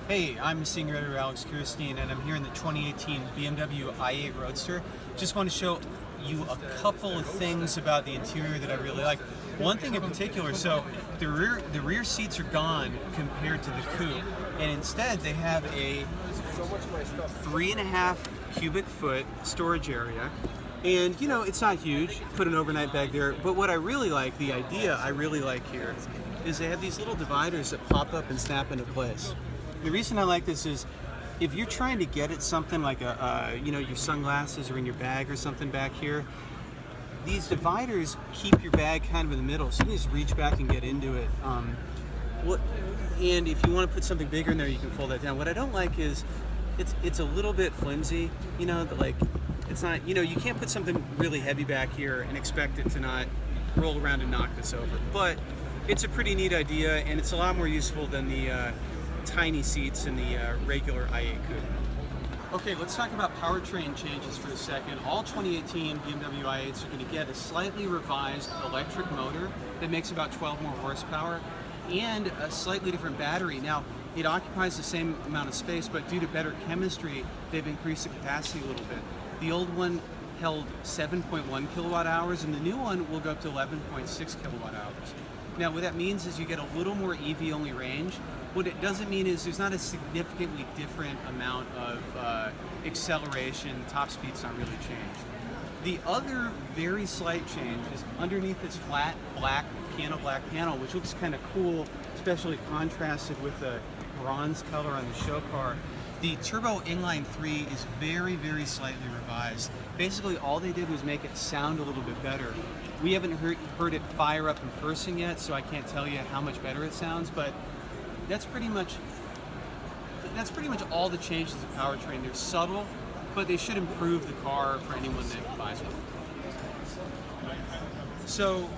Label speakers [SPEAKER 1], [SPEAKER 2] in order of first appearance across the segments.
[SPEAKER 1] Hey, I'm Senior Editor Alex Kirstein, and I'm here in the 2018 BMW i8 Roadster. Just want to show you a couple of things about the interior that I really like. One thing in particular, so the rear seats are gone compared to the Coupe, and instead they have a 3.5 cubic foot storage area. And you know, it's not huge, put an overnight bag there, but what I really like, the idea I really like here, is they have these little dividers that pop up and snap into place. The reason I like this is, if you're trying to get at something like your sunglasses or in your bag or something back here, these dividers keep your bag kind of in the middle, so you can just reach back and get into it. And if you want to put something bigger in there, you can fold that down. What I don't like is, it's a little bit flimsy, you know, like, it's not, you know, you can't put something really heavy back here and expect it to not roll around and knock this over. But it's a pretty neat idea, and it's a lot more useful than the tiny seats in the regular i8 Coupe. Okay, let's talk about powertrain changes for a second. All 2018 BMW i8s are going to get a slightly revised electric motor that makes about 12 more horsepower and a slightly different battery. Now, it occupies the same amount of space, but due to better chemistry, they've increased the capacity a little bit. The old one held 7.1 kilowatt hours, and the new one will go up to 11.6 kilowatt hours. Now, what that means is you get a little more EV-only range. What it doesn't mean is there's not a significantly different amount of acceleration. Top speed's not really changed. The other very slight change is underneath this flat black panel, which looks kind of cool, especially contrasted with the bronze color on the show car. The turbo inline 3 is very, very slightly revised. Basically, all they did was make it sound a little bit better. We haven't heard it fire up in person yet, so I can't tell you how much better it sounds, but that's pretty much all the changes of powertrain. They're subtle, but they should improve the car for anyone that buys one. So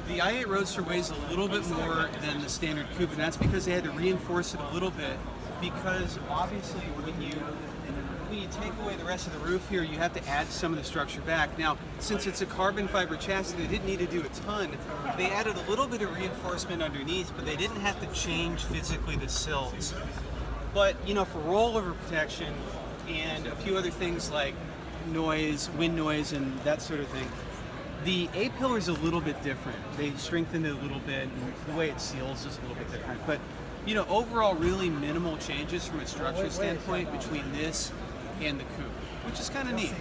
[SPEAKER 1] the i8 Roadster weighs a little bit more than the standard Coupe, and that's because they had to reinforce it a little bit, because obviously when you take away the rest of the roof here, you have to add some of the structure back. Now, since it's a carbon fiber chassis, they didn't need to do a ton. They added a little bit of reinforcement underneath, but they didn't have to change physically the sills. But, you know, for rollover protection and a few other things like noise, wind noise, and that sort of thing, the A-pillar is a little bit different. They strengthened it a little bit, and the way it seals is a little bit different. But, you know, overall, really minimal changes from a structure standpoint between this and the Coupe, which is kind of neat.